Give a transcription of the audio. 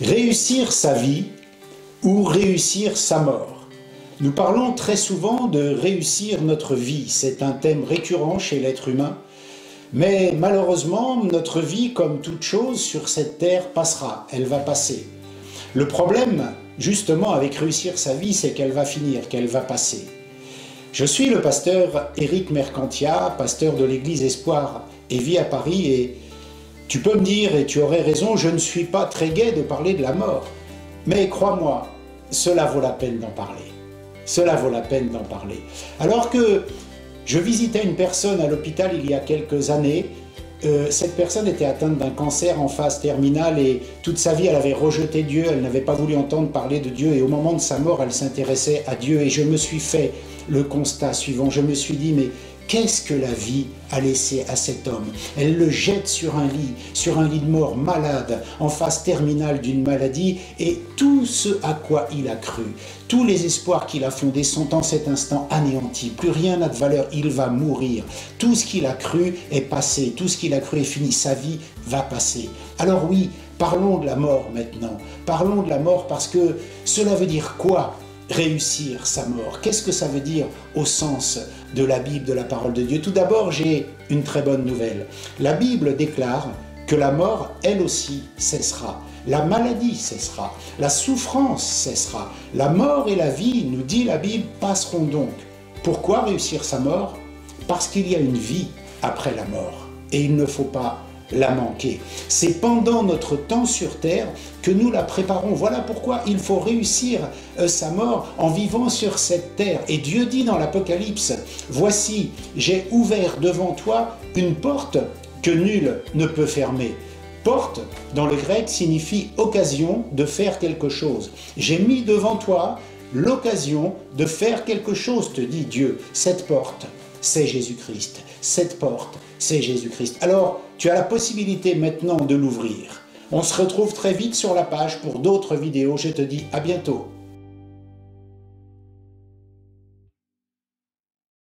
Réussir sa vie ou réussir sa mort. Nous parlons très souvent de réussir notre vie. C'est un thème récurrent chez l'être humain. Mais malheureusement, notre vie, comme toute chose sur cette terre, passera. Elle va passer. Le problème, justement, avec réussir sa vie, c'est qu'elle va finir, qu'elle va passer. Je suis le pasteur Éric Mercantia, pasteur de l'église Espoir et Vie à Paris, et tu peux me dire, et tu aurais raison, je ne suis pas très gai de parler de la mort. Mais crois-moi, cela vaut la peine d'en parler. Cela vaut la peine d'en parler. Alors que je visitais une personne à l'hôpital il y a quelques années, cette personne était atteinte d'un cancer en phase terminale et toute sa vie elle avait rejeté Dieu, elle n'avait pas voulu entendre parler de Dieu et au moment de sa mort elle s'intéressait à Dieu et je me suis fait le constat suivant, je me suis dit mais qu'est-ce que la vie a laissé à cet homme? Elle le jette sur un lit de mort malade, en phase terminale d'une maladie, et tout ce à quoi il a cru, tous les espoirs qu'il a fondés sont en cet instant anéantis. Plus rien n'a de valeur, il va mourir. Tout ce qu'il a cru est passé, tout ce qu'il a cru est fini, sa vie va passer. Alors oui, parlons de la mort maintenant. Parlons de la mort parce que cela veut dire quoi? Réussir sa mort. Qu'est-ce que ça veut dire au sens de la Bible, de la parole de Dieu? Tout d'abord, j'ai une très bonne nouvelle. La Bible déclare que la mort, elle aussi, cessera. La maladie cessera. La souffrance cessera. La mort et la vie, nous dit la Bible, passeront donc. Pourquoi réussir sa mort? Parce qu'il y a une vie après la mort. Et il ne faut pas la manquer. C'est pendant notre temps sur terre que nous la préparons. Voilà pourquoi il faut réussir sa mort en vivant sur cette terre. Et Dieu dit dans l'Apocalypse, « Voici, j'ai ouvert devant toi une porte que nul ne peut fermer. » Porte, dans le grec, signifie occasion de faire quelque chose. J'ai mis devant toi l'occasion de faire quelque chose, te dit Dieu. Cette porte, c'est Jésus-Christ. Cette porte, c'est Jésus-Christ. Alors, tu as la possibilité maintenant de l'ouvrir. On se retrouve très vite sur la page pour d'autres vidéos. Je te dis à bientôt.